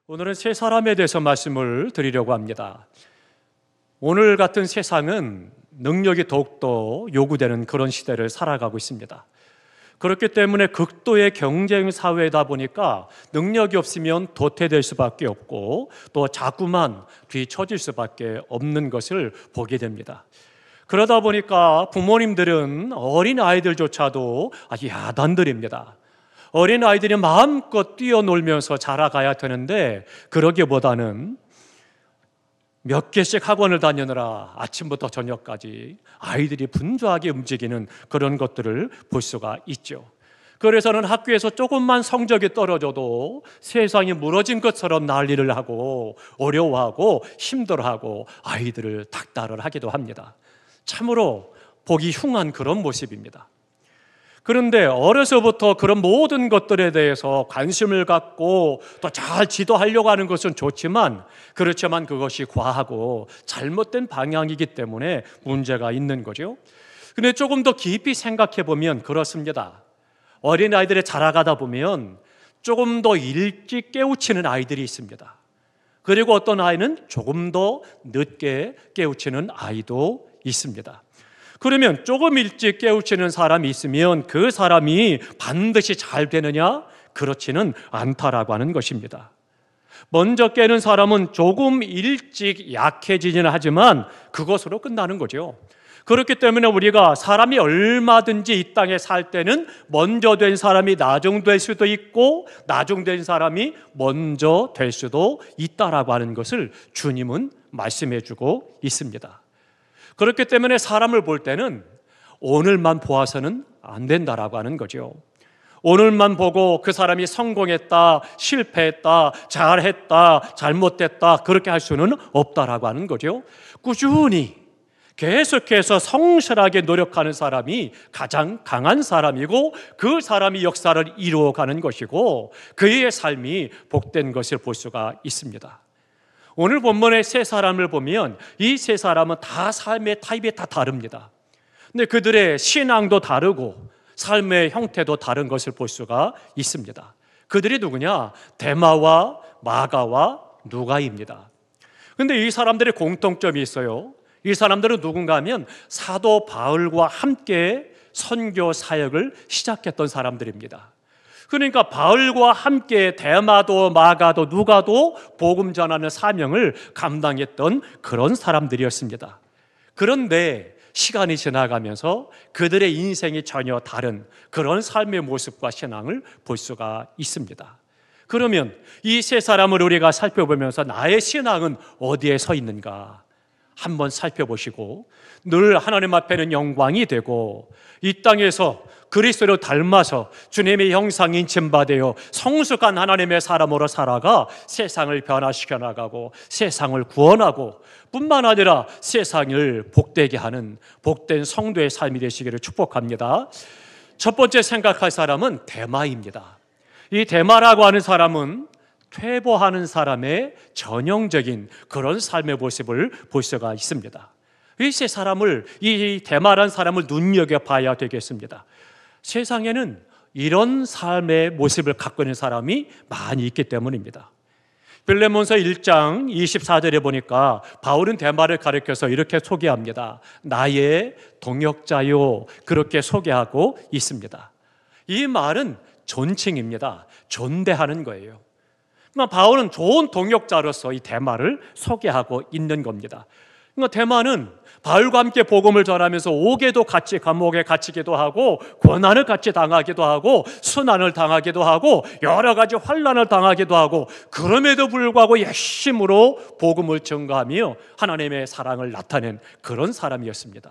오늘은 세 사람에 대해서 말씀을 드리려고 합니다. 오늘 같은 세상은 능력이 더욱더 요구되는 그런 시대를 살아가고 있습니다. 그렇기 때문에 극도의 경쟁 사회다 보니까 능력이 없으면 도태될 수밖에 없고 또 자꾸만 뒤처질 수밖에 없는 것을 보게 됩니다. 그러다 보니까 부모님들은 어린 아이들조차도 아주 야단들입니다. 어린 아이들이 마음껏 뛰어놀면서 자라가야 되는데 그러기보다는 몇 개씩 학원을 다니느라 아침부터 저녁까지 아이들이 분주하게 움직이는 그런 것들을 볼 수가 있죠. 그래서는 학교에서 조금만 성적이 떨어져도 세상이 무너진 것처럼 난리를 하고 어려워하고 힘들어하고 아이들을 닥달을 하기도 합니다. 참으로 보기 흉한 그런 모습입니다. 그런데 어려서부터 그런 모든 것들에 대해서 관심을 갖고 또 잘 지도하려고 하는 것은 좋지만 그렇지만 그것이 과하고 잘못된 방향이기 때문에 문제가 있는 거죠. 그런데 조금 더 깊이 생각해 보면 그렇습니다. 어린아이들이 자라가다 보면 조금 더 일찍 깨우치는 아이들이 있습니다. 그리고 어떤 아이는 조금 더 늦게 깨우치는 아이도 있습니다. 그러면 조금 일찍 깨우치는 사람이 있으면 그 사람이 반드시 잘 되느냐? 그렇지는 않다라고 하는 것입니다. 먼저 깨는 사람은 조금 일찍 약해지지는 하지만 그것으로 끝나는 거죠. 그렇기 때문에 우리가 사람이 얼마든지 이 땅에 살 때는 먼저 된 사람이 나중될 수도 있고 나중된 사람이 먼저 될 수도 있다라고 하는 것을 주님은 말씀해 주고 있습니다. 그렇기 때문에 사람을 볼 때는 오늘만 보아서는 안 된다라고 하는 거죠. 오늘만 보고 그 사람이 성공했다, 실패했다, 잘했다, 잘못됐다 그렇게 할 수는 없다라고 하는 거죠. 꾸준히 계속해서 성실하게 노력하는 사람이 가장 강한 사람이고 그 사람이 역사를 이루어가는 것이고 그의 삶이 복된 것을 볼 수가 있습니다. 오늘 본문의 세 사람을 보면 이 세 사람은 다 삶의 타입이 다 다릅니다. 근데 그들의 신앙도 다르고 삶의 형태도 다른 것을 볼 수가 있습니다. 그들이 누구냐? 데마와 마가와 누가입니다. 근데 이 사람들의 공통점이 있어요. 이 사람들은 누군가 하면 사도 바울과 함께 선교 사역을 시작했던 사람들입니다. 그러니까 바울과 함께 데마도 마가도 누가도 복음 전하는 사명을 감당했던 그런 사람들이었습니다. 그런데 시간이 지나가면서 그들의 인생이 전혀 다른 그런 삶의 모습과 신앙을 볼 수가 있습니다. 그러면 이 세 사람을 우리가 살펴보면서 나의 신앙은 어디에 서 있는가 한번 살펴보시고 늘 하나님 앞에는 영광이 되고 이 땅에서 그리스도를 닮아서 주님의 형상인 칭받되어 성숙한 하나님의 사람으로 살아가 세상을 변화시켜 나가고 세상을 구원하고 뿐만 아니라 세상을 복되게 하는 복된 성도의 삶이 되시기를 축복합니다. 첫 번째 생각할 사람은 데마입니다. 이 데마라고 하는 사람은 퇴보하는 사람의 전형적인 그런 삶의 모습을 볼 수가 있습니다. 이 세 사람을, 이 데마라는 사람을 눈여겨봐야 되겠습니다. 세상에는 이런 삶의 모습을 갖고 있는 사람이 많이 있기 때문입니다. 빌레몬서 1장 24절에 보니까 바울은 데마를 가리켜서 이렇게 소개합니다. 나의 동역자요, 그렇게 소개하고 있습니다. 이 말은 존칭입니다. 존대하는 거예요. 바울은 좋은 동역자로서 이 데마를 소개하고 있는 겁니다. 데마는 바울과 함께 복음을 전하면서 옥에도 같이 감옥에 갇히기도 하고 고난을 같이 당하기도 하고 순환을 당하기도 하고 여러 가지 환난을 당하기도 하고 그럼에도 불구하고 열심으로 복음을 전가하며 하나님의 사랑을 나타낸 그런 사람이었습니다.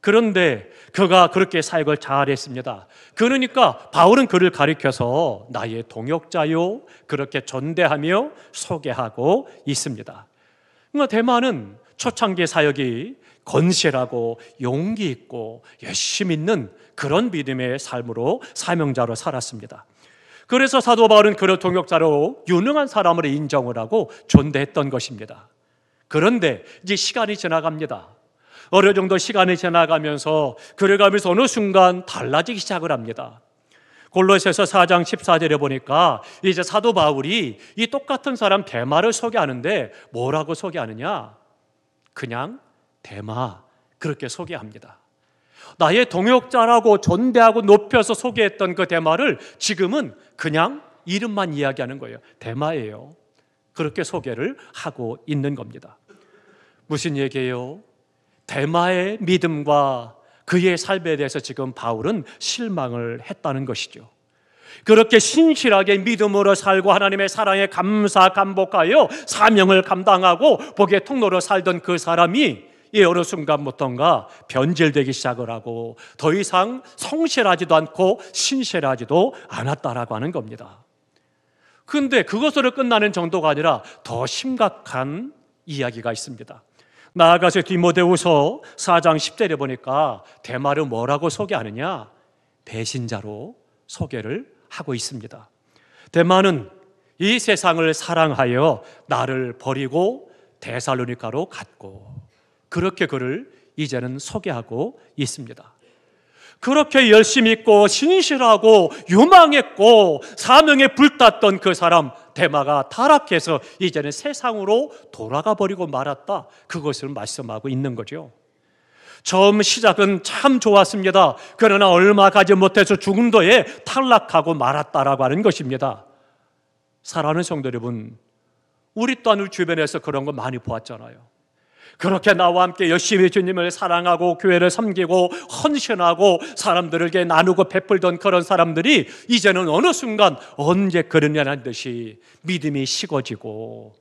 그런데 그가 그렇게 사역을 잘했습니다. 그러니까 바울은 그를 가리켜서 나의 동역자요 그렇게 존대하며 소개하고 있습니다. 데마는 초창기 사역이 건실하고 용기 있고 열심 있는 그런 믿음의 삶으로 사명자로 살았습니다. 그래서 사도 바울은 그를 동역자로 유능한 사람으로 인정을 하고 존대했던 것입니다. 그런데 이제 시간이 지나갑니다. 어느 정도 시간이 지나가면서 그래가면서 어느 순간 달라지기 시작을 합니다. 골로새서 4장 14절에 보니까 이제 사도 바울이 이 똑같은 사람 데마를 소개하는데 뭐라고 소개하느냐? 그냥 데마, 그렇게 소개합니다. 나의 동역자라고 존대하고 높여서 소개했던 그 데마를 지금은 그냥 이름만 이야기하는 거예요. 데마예요. 그렇게 소개를 하고 있는 겁니다. 무슨 얘기예요? 데마의 믿음과 그의 삶에 대해서 지금 바울은 실망을 했다는 것이죠. 그렇게 신실하게 믿음으로 살고 하나님의 사랑에 감복하여 사명을 감당하고 복의 통로로 살던 그 사람이 이 어느 순간부터인가 변질되기 시작을 하고 더 이상 성실하지도 않고 신실하지도 않았다라고 하는 겁니다. 그런데 그것으로 끝나는 정도가 아니라 더 심각한 이야기가 있습니다. 나아가서 디모데후서 4장 10절에 보니까 데마를 뭐라고 소개하느냐? 배신자로 소개를 하고 있습니다. 데마는 이 세상을 사랑하여 나를 버리고 데살로니가로 갔고, 그렇게 그를 이제는 소개하고 있습니다. 그렇게 열심히 있고 신실하고 유망했고 사명에 불탔던 그 사람 데마가 타락해서 이제는 세상으로 돌아가 버리고 말았다, 그것을 말씀하고 있는 거죠. 처음 시작은 참 좋았습니다. 그러나 얼마 가지 못해서 죽음도에 탈락하고 말았다라고 하는 것입니다. 사랑하는 성도 여러분, 우리 또한 우리 주변에서 그런 거 많이 보았잖아요. 그렇게 나와 함께 열심히 주님을 사랑하고 교회를 섬기고 헌신하고 사람들에게 나누고 베풀던 그런 사람들이 이제는 어느 순간 언제 그러냐는 듯이 믿음이 식어지고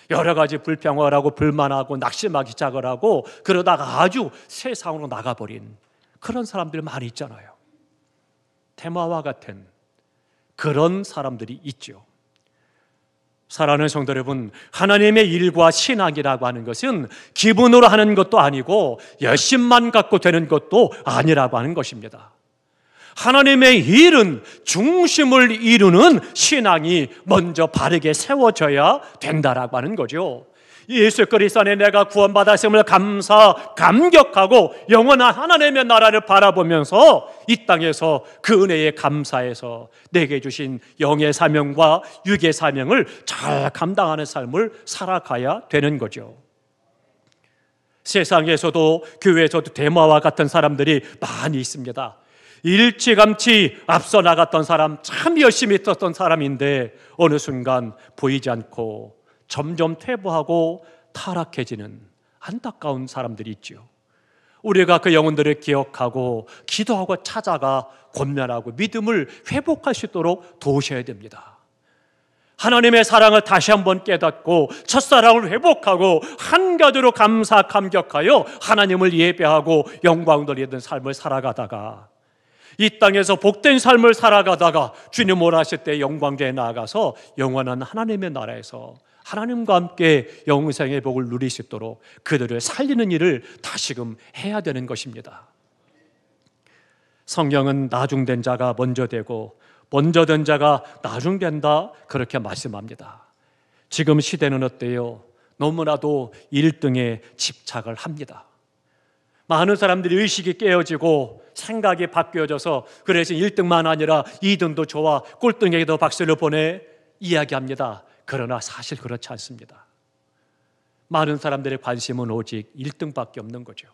여러 가지 불평을 하고 불만하고 낙심하기 시작을 하고 그러다가 아주 세상으로 나가버린 그런 사람들이 많이 있잖아요. 데마와 같은 그런 사람들이 있죠. 사랑하는 성도 여러분, 하나님의 일과 신앙이라고 하는 것은 기분으로 하는 것도 아니고 열심만 갖고 되는 것도 아니라고 하는 것입니다. 하나님의 일은 중심을 이루는 신앙이 먼저 바르게 세워져야 된다라고 하는 거죠. 예수 그리스도 안에 내가 구원받았음을 감격하고 영원한 하나님의 나라를 바라보면서 이 땅에서 그 은혜에 감사해서 내게 주신 영의 사명과 육의 사명을 잘 감당하는 삶을 살아가야 되는 거죠. 세상에서도 교회에서도 데마와 같은 사람들이 많이 있습니다. 일찌감치 앞서 나갔던 사람, 참 열심히 있었던 사람인데 어느 순간 보이지 않고 점점 퇴보하고 타락해지는 안타까운 사람들이 있죠. 우리가 그 영혼들을 기억하고 기도하고 찾아가 권면하고 믿음을 회복할 수 있도록 도우셔야 됩니다. 하나님의 사랑을 다시 한번 깨닫고 첫사랑을 회복하고 한가지로 감격하여 하나님을 예배하고 영광 돌리는 삶을 살아가다가 이 땅에서 복된 삶을 살아가다가 주님 원하실 때 영광대에 나아가서 영원한 하나님의 나라에서 하나님과 함께 영생의 복을 누릴 수 있도록 그들을 살리는 일을 다시금 해야 되는 것입니다. 성경은 나중된 자가 먼저 되고 먼저 된 자가 나중된다, 그렇게 말씀합니다. 지금 시대는 어때요? 너무나도 1등에 집착을 합니다. 많은 사람들이 의식이 깨어지고 생각이 바뀌어져서 그래서 1등만 아니라 2등도 좋아, 꼴등에게도 박수를 보내 이야기합니다. 그러나 사실 그렇지 않습니다. 많은 사람들의 관심은 오직 1등밖에 없는 거죠.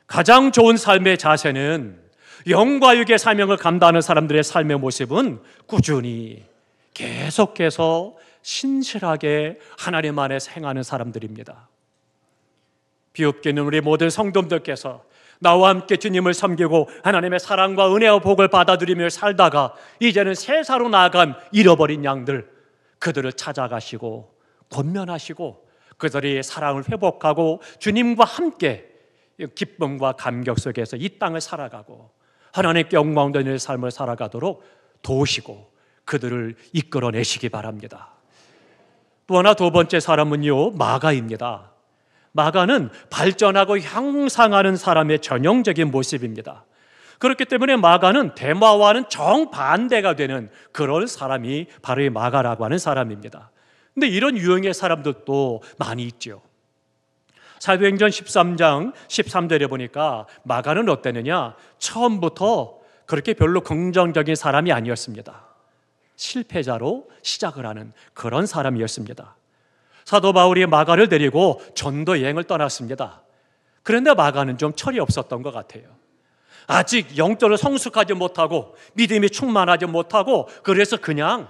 가장 좋은 삶의 자세는 영과 육의 사명을 감당하는 사람들의 삶의 모습은 꾸준히 계속해서 신실하게 하나님 안에서 행하는 사람들입니다. 비읍기는 우리 모든 성도들께서 나와 함께 주님을 섬기고 하나님의 사랑과 은혜와 복을 받아들이며 살다가 이제는 세사로 나아간 잃어버린 양들, 그들을 찾아가시고 권면하시고 그들의 사랑을 회복하고 주님과 함께 기쁨과 감격 속에서 이 땅을 살아가고 하나님께 영광되는 삶을 살아가도록 도우시고 그들을 이끌어내시기 바랍니다. 또 하나, 두 번째 사람은요, 마가입니다. 마가는 발전하고 향상하는 사람의 전형적인 모습입니다. 그렇기 때문에 마가는 데마와는 정반대가 되는 그런 사람이 바로 이 마가라고 하는 사람입니다. 근데 이런 유형의 사람들도 많이 있죠. 사도행전 13장 13절에 보니까 마가는 어땠느냐? 처음부터 그렇게 별로 긍정적인 사람이 아니었습니다. 실패자로 시작을 하는 그런 사람이었습니다. 사도 바울이 마가를 데리고 전도 여행을 떠났습니다. 그런데 마가는 좀 철이 없었던 것 같아요. 아직 영적으로 성숙하지 못하고 믿음이 충만하지 못하고, 그래서 그냥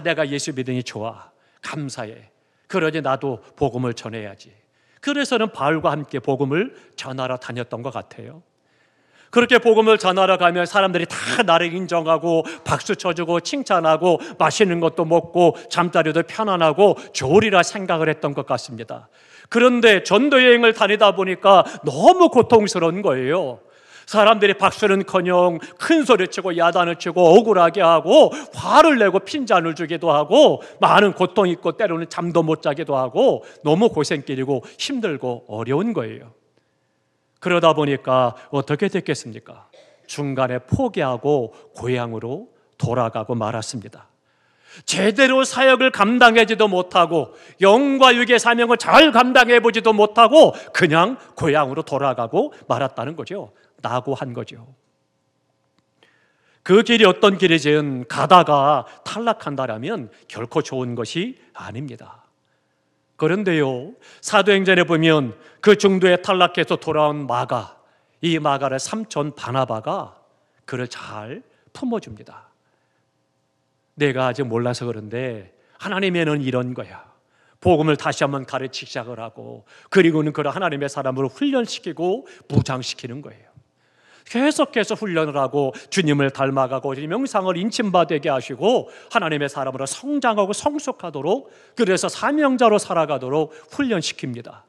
내가 예수 믿으니 좋아, 감사해, 그러지 나도 복음을 전해야지. 그래서는 바울과 함께 복음을 전하러 다녔던 것 같아요. 그렇게 복음을 전하러 가면 사람들이 다 나를 인정하고 박수 쳐주고 칭찬하고 맛있는 것도 먹고 잠자리도 편안하고 좋으리라 생각을 했던 것 같습니다. 그런데 전도여행을 다니다 보니까 너무 고통스러운 거예요. 사람들이 박수는커녕 큰 소리치고 야단을 치고 억울하게 하고 화를 내고 핀잔을 주기도 하고 많은 고통이 있고 때로는 잠도 못 자기도 하고 너무 고생길이고 힘들고 어려운 거예요. 그러다 보니까 어떻게 됐겠습니까? 중간에 포기하고 고향으로 돌아가고 말았습니다. 제대로 사역을 감당하지도 못하고 영과 육의 사명을 잘 감당해보지도 못하고 그냥 고향으로 돌아가고 말았다는 거죠. 낙오한 거죠. 그 길이 어떤 길이든 가다가 탈락한다라면 결코 좋은 것이 아닙니다. 그런데요, 사도행전에 보면 그 중도에 탈락해서 돌아온 마가, 이 마가를 삼촌 바나바가 그를 잘 품어줍니다. 내가 아직 몰라서 그런데 하나님의 은혜는 이런 거야. 복음을 다시 한번 가르치기 시작을 하고, 그리고는 그를 하나님의 사람으로 훈련시키고 무장시키는 거예요. 계속해서 훈련을 하고 주님을 닮아가고 명상을 인침받게 하시고 하나님의 사람으로 성장하고 성숙하도록, 그래서 사명자로 살아가도록 훈련시킵니다.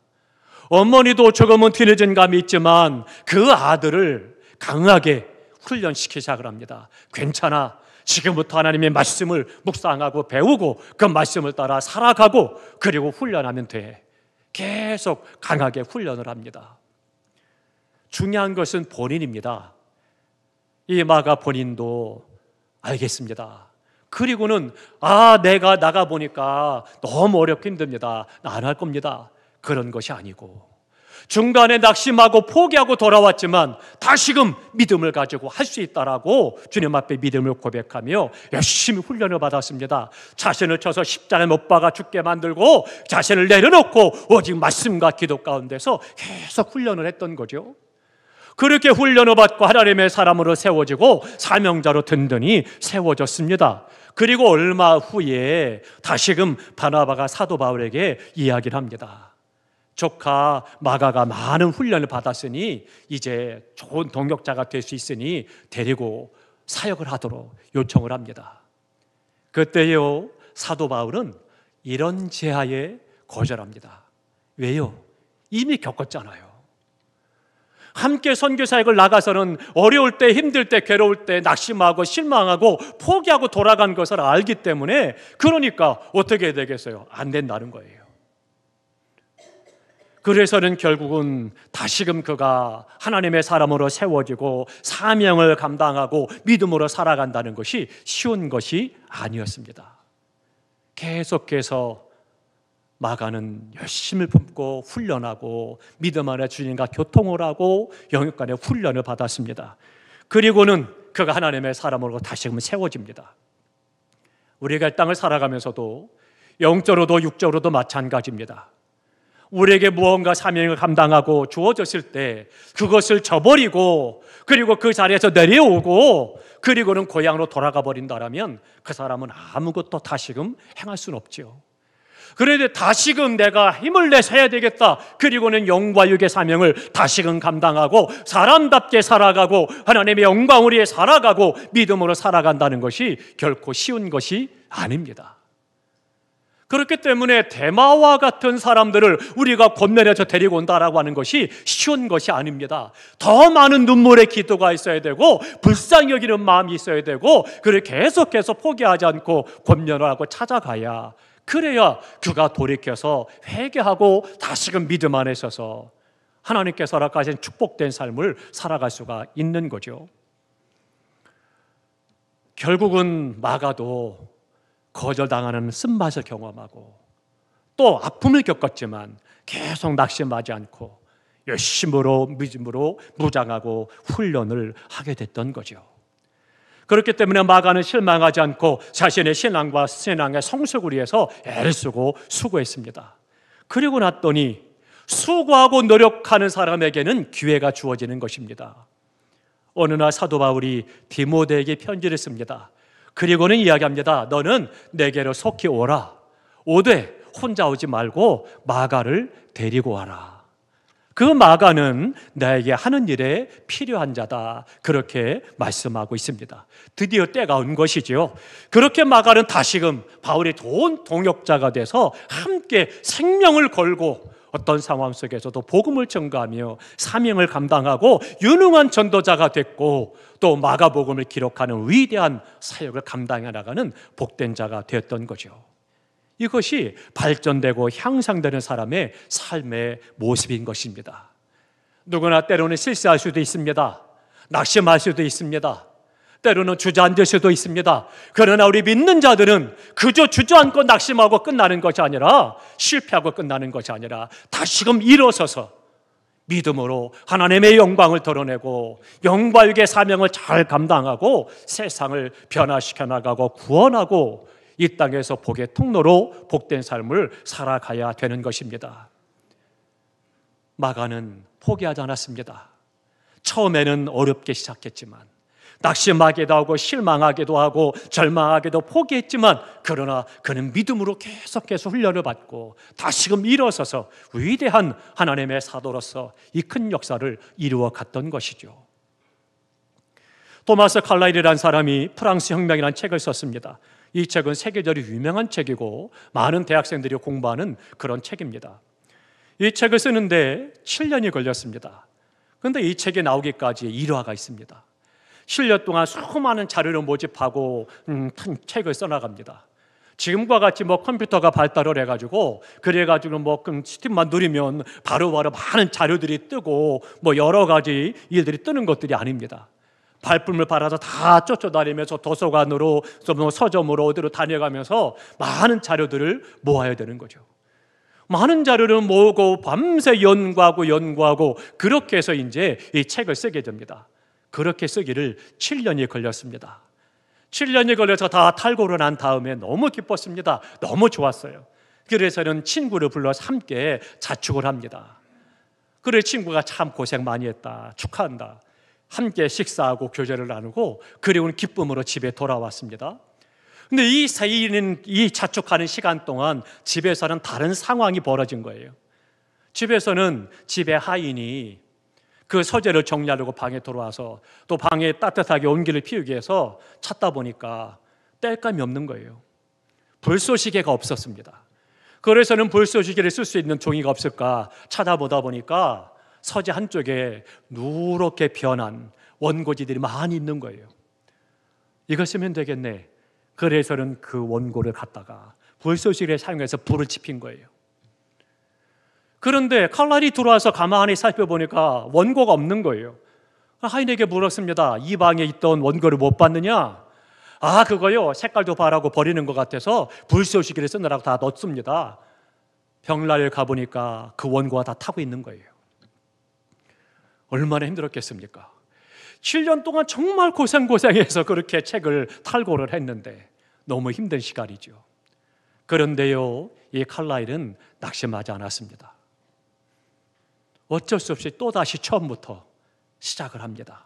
어머니도 조금은 뒤늦은 감이 있지만 그 아들을 강하게 훈련시키기 시작을 합니다. 괜찮아, 지금부터 하나님의 말씀을 묵상하고 배우고 그 말씀을 따라 살아가고 그리고 훈련하면 돼. 계속 강하게 훈련을 합니다. 중요한 것은 본인입니다. 이 마가 본인도 알겠습니다. 그리고는 내가 나가보니까 너무 어렵고 힘듭니다. 나 안 할 겁니다. 그런 것이 아니고 중간에 낙심하고 포기하고 돌아왔지만 다시금 믿음을 가지고 할 수 있다라고 주님 앞에 믿음을 고백하며 열심히 훈련을 받았습니다. 자신을 쳐서 십자가에 못 박아 죽게 만들고 자신을 내려놓고 오직 말씀과 기도 가운데서 계속 훈련을 했던 거죠. 그렇게 훈련을 받고 하나님의 사람으로 세워지고 사명자로 든든히 세워졌습니다. 그리고 얼마 후에 다시금 바나바가 사도 바울에게 이야기를 합니다. 조카 마가가 많은 훈련을 받았으니 이제 좋은 동역자가 될 수 있으니 데리고 사역을 하도록 요청을 합니다. 그때요, 사도 바울은 이런 제하에 거절합니다. 왜요? 이미 겪었잖아요. 함께 선교 사역을 나가서는 어려울 때, 힘들 때, 괴로울 때 낙심하고 실망하고 포기하고 돌아간 것을 알기 때문에, 그러니까 어떻게 되겠어요? 안 된다는 거예요. 그래서는 결국은 다시금 그가 하나님의 사람으로 세워지고 사명을 감당하고 믿음으로 살아간다는 것이 쉬운 것이 아니었습니다. 계속해서 마가는 열심을 품고 훈련하고 믿음 안에 주님과 교통을 하고 영역 간의 훈련을 받았습니다. 그리고는 그가 하나님의 사람으로 다시금 세워집니다. 우리가 이 땅을 살아가면서도 영적으로도 육적으로도 마찬가지입니다. 우리에게 무언가 사명을 감당하고 주어졌을 때 그것을 저버리고 그리고 그 자리에서 내려오고 그리고는 고향으로 돌아가 버린다라면 그 사람은 아무것도 다시금 행할 수는 없죠. 그런데 다시금 내가 힘을 내서 해야 되겠다, 그리고는 영과 육의 사명을 다시금 감당하고 사람답게 살아가고 하나님의 영광을 위해 살아가고 믿음으로 살아간다는 것이 결코 쉬운 것이 아닙니다. 그렇기 때문에 데마와 같은 사람들을 우리가 권면해서 데리고 온다라고 하는 것이 쉬운 것이 아닙니다. 더 많은 눈물의 기도가 있어야 되고 불쌍히 여기는 마음이 있어야 되고, 그를 계속해서 포기하지 않고 권면을 하고 찾아가야, 그래야 그가 돌이켜서 회개하고 다시금 믿음 안에 서서 하나님께서 허락하신 축복된 삶을 살아갈 수가 있는 거죠. 결국은 마가도 거절당하는 쓴맛을 경험하고 또 아픔을 겪었지만 계속 낙심하지 않고 열심으로 믿음으로 무장하고 훈련을 하게 됐던 거죠. 그렇기 때문에 마가는 실망하지 않고 자신의 신앙과 신앙의 성숙을 위해서 애를 쓰고 수고했습니다. 그리고 났더니 수고하고 노력하는 사람에게는 기회가 주어지는 것입니다. 어느 날 사도 바울이 디모데에게 편지를 씁니다. 그리고는 이야기합니다. 너는 내게로 속히 오라. 오되 혼자 오지 말고 마가를 데리고 와라. 그 마가는 나에게 하는 일에 필요한 자다. 그렇게 말씀하고 있습니다. 드디어 때가 온 것이죠. 그렇게 마가는 다시금 바울의 좋은 동역자가 돼서 함께 생명을 걸고 어떤 상황 속에서도 복음을 전가하며 사명을 감당하고 유능한 전도자가 됐고 또 마가복음을 기록하는 위대한 사역을 감당해 나가는 복된 자가 되었던 거죠. 이것이 발전되고 향상되는 사람의 삶의 모습인 것입니다. 누구나 때로는 실수할 수도 있습니다. 낙심할 수도 있습니다. 때로는 주저앉을 수도 있습니다. 그러나 우리 믿는 자들은 그저 주저앉고 낙심하고 끝나는 것이 아니라 실패하고 끝나는 것이 아니라 다시금 일어서서 믿음으로 하나님의 영광을 드러내고 영광의 사명을 잘 감당하고 세상을 변화시켜 나가고 구원하고 이 땅에서 복의 통로로 복된 삶을 살아가야 되는 것입니다. 마가는 포기하지 않았습니다. 처음에는 어렵게 시작했지만 낙심하기도 하고 실망하기도 하고 절망하기도 포기했지만 그러나 그는 믿음으로 계속해서 훈련을 받고 다시금 일어서서 위대한 하나님의 사도로서 이 큰 역사를 이루어 갔던 것이죠. 토마스 칼라일이라는 사람이 프랑스 혁명이라는 책을 썼습니다. 이 책은 세계적으로 유명한 책이고 많은 대학생들이 공부하는 그런 책입니다. 이 책을 쓰는데 7년이 걸렸습니다. 그런데 이 책이 나오기까지 일화가 있습니다. 7년 동안 수많은 자료를 모집하고 책을 써나갑니다. 지금과 같이 컴퓨터가 발달을 해가지고 그래가지고 스팀만 누르면 바로바로 많은 자료들이 뜨고 여러 가지 일들이 뜨는 것들이 아닙니다. 발품을 받아서 다 쫓아다니면서 도서관으로 서점으로 어디로 다녀가면서 많은 자료들을 모아야 되는 거죠. 많은 자료를 모으고 밤새 연구하고 그렇게 해서 이제 이 책을 쓰게 됩니다. 그렇게 쓰기를 7년이 걸렸습니다. 7년이 걸려서 다 탈고를 한 다음에 너무 기뻤습니다. 너무 좋았어요. 그래서는 친구를 불러서 함께 자축을 합니다. 그래 친구가 참 고생 많이 했다. 축하한다. 함께 식사하고 교제를 나누고 그리고는 기쁨으로 집에 돌아왔습니다. 근데 이 사이는 이 자축하는 시간 동안 집에서는 다른 상황이 벌어진 거예요. 집에서는 집의 하인이 그 서재를 정리하려고 방에 들어와서 또 방에 따뜻하게 온기를 피우기 위해서 찾다 보니까 땔감이 없는 거예요. 불쏘시개가 없었습니다. 그래서는 불쏘시개를 쓸 수 있는 종이가 없을까 찾아보다 보니까 서재 한쪽에 누렇게 변한 원고지들이 많이 있는 거예요. 이거 쓰면 되겠네. 그래서는 그 원고를 갖다가 불쏘시개를 사용해서 불을 지핀 거예요. 그런데 칼날이 들어와서 가만히 살펴보니까 원고가 없는 거예요. 하인에게 물었습니다. 이 방에 있던 원고를 못 봤느냐? 아, 그거요. 색깔도 바라고 버리는 것 같아서 불쏘시개를 쓰느라고 다 넣습니다. 벽날을 가보니까 그 원고가 다 타고 있는 거예요. 얼마나 힘들었겠습니까? 7년 동안 정말 고생해서 그렇게 책을 탈고를 했는데 너무 힘든 시간이죠. 그런데요, 이 칼라일은 낙심하지 않았습니다. 어쩔 수 없이 또다시 처음부터 시작을 합니다.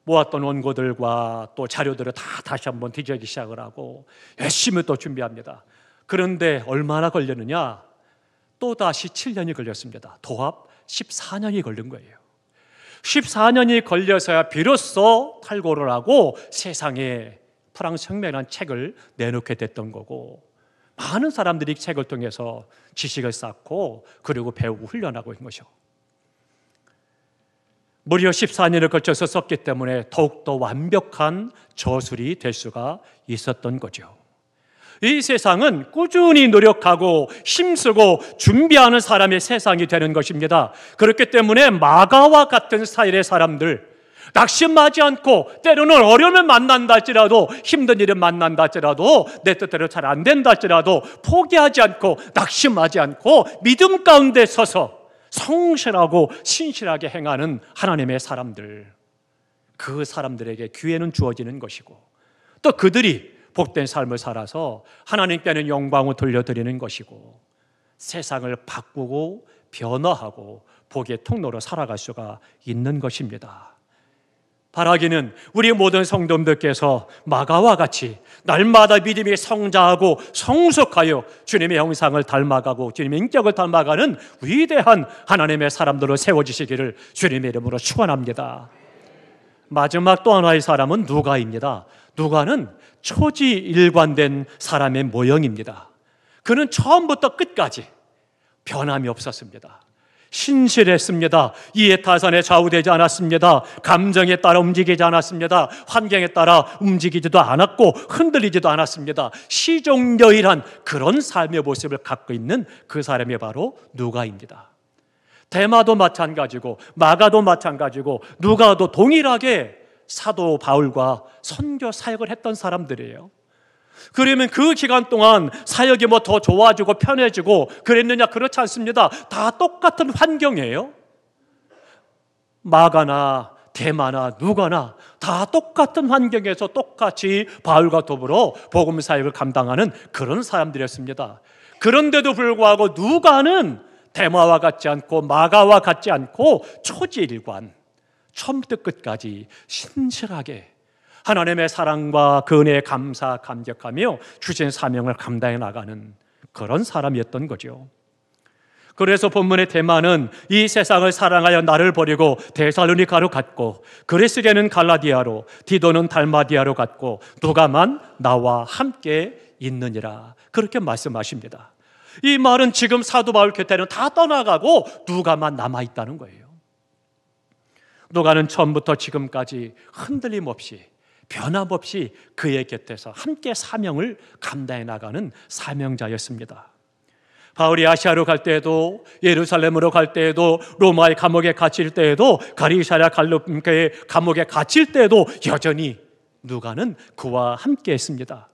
모았던 원고들과 또 자료들을 다 다시 한번 뒤적이기 시작을 하고 열심히 또 준비합니다. 그런데 얼마나 걸렸느냐? 또다시 7년이 걸렸습니다. 도합 14년이 걸린 거예요. 14년이 걸려서야 비로소 탈고를 하고 세상에 프랑스 혁명이라는 책을 내놓게 됐던 거고 많은 사람들이 책을 통해서 지식을 쌓고 그리고 배우고 훈련하고 있는 것이죠. 무려 14년을 거쳐서 썼기 때문에 더욱더 완벽한 저술이 될 수가 있었던 거죠. 이 세상은 꾸준히 노력하고 힘쓰고 준비하는 사람의 세상이 되는 것입니다. 그렇기 때문에 마가와 같은 스타일의 사람들, 낙심하지 않고 때로는 어려움을 만난다 할지라도 힘든 일을 만난다 할지라도 내 뜻대로 잘 안 된다 할지라도 포기하지 않고 낙심하지 않고 믿음 가운데 서서 성실하고 신실하게 행하는 하나님의 사람들, 그 사람들에게 기회는 주어지는 것이고 또 그들이 복된 삶을 살아서 하나님께는 영광을 돌려드리는 것이고 세상을 바꾸고 변화하고 복의 통로로 살아갈 수가 있는 것입니다. 바라기는 우리 모든 성도님들께서 마가와 같이 날마다 믿음이 성장하고 성숙하여 주님의 형상을 닮아가고 주님의 인격을 닮아가는 위대한 하나님의 사람들로 세워지시기를 주님의 이름으로 축원합니다. 마지막 또 하나의 사람은 누가입니다. 누가는 초지일관된 사람의 모형입니다. 그는 처음부터 끝까지 변함이 없었습니다. 신실했습니다. 이해 타산에 좌우되지 않았습니다. 감정에 따라 움직이지 않았습니다. 환경에 따라 움직이지도 않았고 흔들리지도 않았습니다. 시종려일한 그런 삶의 모습을 갖고 있는 그 사람이 바로 누가입니다. 데마도 마찬가지고 마가도 마찬가지고 누가도 동일하게 사도 바울과 선교 사역을 했던 사람들이에요. 그러면 그 기간 동안 사역이 뭐 더 좋아지고 편해지고 그랬느냐? 그렇지 않습니다. 다 똑같은 환경이에요. 마가나 데마나 누가나 다 똑같은 환경에서 똑같이 바울과 더불어 복음 사역을 감당하는 그런 사람들이었습니다. 그런데도 불구하고 누가는 데마와 같지 않고 마가와 같지 않고 초지일관, 처음부터 끝까지 신실하게 하나님의 사랑과 그 은혜에 감사 감격하며 주신 사명을 감당해 나가는 그런 사람이었던 거죠. 그래서 본문의 데마는 이 세상을 사랑하여 나를 버리고 데살로니가로 갔고 그리스게는 갈라디아로 디도는 달마디아로 갔고 누가만 나와 함께 있느니라, 그렇게 말씀하십니다. 이 말은 지금 사도 바울 곁에는 다 떠나가고 누가만 남아있다는 거예요. 누가는 처음부터 지금까지 흔들림 없이 변함없이 그의 곁에서 함께 사명을 감당해 나가는 사명자였습니다. 바울이 아시아로 갈 때에도, 예루살렘으로 갈 때에도, 로마의 감옥에 갇힐 때에도, 가리사랴 갈렙교의 감옥에 갇힐 때에도 여전히 누가는 그와 함께 했습니다.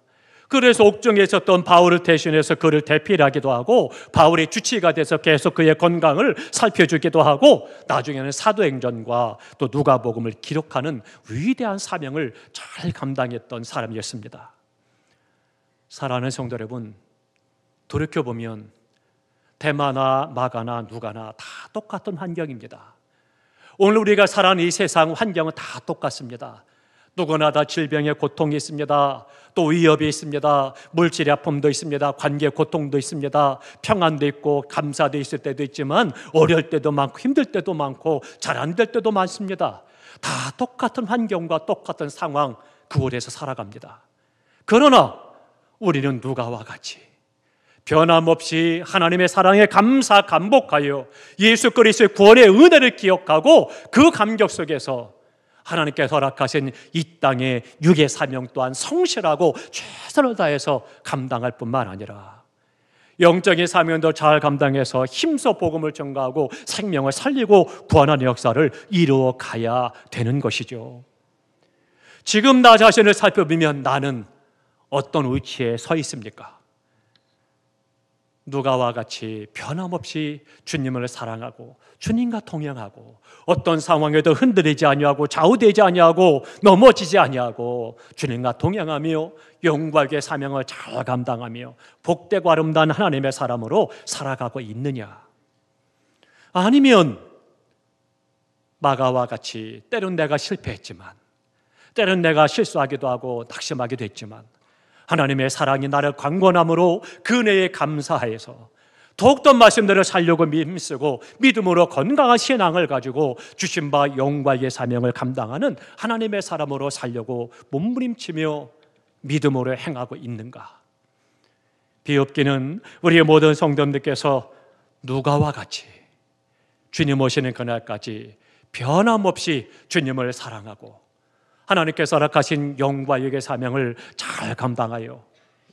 그래서 옥중에 있었던 바울을 대신해서 그를 대필하기도 하고 바울의 주치의가 돼서 계속 그의 건강을 살펴주기도 하고 나중에는 사도행전과 또 누가복음을 기록하는 위대한 사명을 잘 감당했던 사람이었습니다. 사랑하는 성도 여러분, 돌이켜보면 데마나 마가나 누가나 다 똑같은 환경입니다. 오늘 우리가 살아가는 이 세상 환경은 다 똑같습니다. 누구나 다 질병의 고통이 있습니다. 또 위협이 있습니다. 물질의 아픔도 있습니다. 관계 고통도 있습니다. 평안도 있고 감사도 있을 때도 있지만 어려울 때도 많고 힘들 때도 많고 잘 안 될 때도 많습니다. 다 똑같은 환경과 똑같은 상황 그곳에서 살아갑니다. 그러나 우리는 누가와 같이 변함없이 하나님의 사랑에 감사 감복하여 예수 그리스도의 구원의 은혜를 기억하고 그 감격 속에서 하나님께서 허락하신 이 땅의 육의 사명 또한 성실하고 최선을 다해서 감당할 뿐만 아니라 영적인 사명도 잘 감당해서 힘써 복음을 전가하고 생명을 살리고 구원하는 역사를 이루어 가야 되는 것이죠. 지금 나 자신을 살펴보면 나는 어떤 위치에 서 있습니까? 누가와 같이 변함없이 주님을 사랑하고 주님과 동행하고 어떤 상황에도 흔들리지 아니하고 좌우되지 아니하고 넘어지지 아니하고 주님과 동행하며 영광의 사명을 잘 감당하며 복되고 아름다운 하나님의 사람으로 살아가고 있느냐? 아니면 마가와 같이 때론 내가 실패했지만 때론 내가 실수하기도 하고 낙심하기도 했지만 하나님의 사랑이 나를 강권함으로 그 은혜에 감사해서 더욱더 말씀대로 살려고 힘쓰고 믿음으로 건강한 신앙을 가지고 주신 바 영광의 사명을 감당하는 하나님의 사람으로 살려고 몸부림치며 믿음으로 행하고 있는가? 비옵기는 우리의 모든 성도님들께서 누가와 같이 주님 오시는 그날까지 변함없이 주님을 사랑하고 하나님께서 허락하신 영광의 사명을 잘 감당하여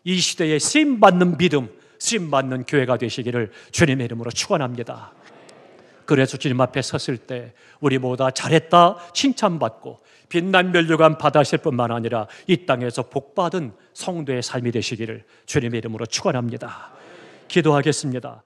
이 시대에 쓰임받는 믿음, 쓰임받는 교회가 되시기를 주님의 이름으로 축원합니다. 그래서 주님 앞에 섰을 때 우리 모두 잘했다 칭찬받고 빛난 멸류관 받으실 뿐만 아니라 이 땅에서 복받은 성도의 삶이 되시기를 주님의 이름으로 축원합니다. 기도하겠습니다.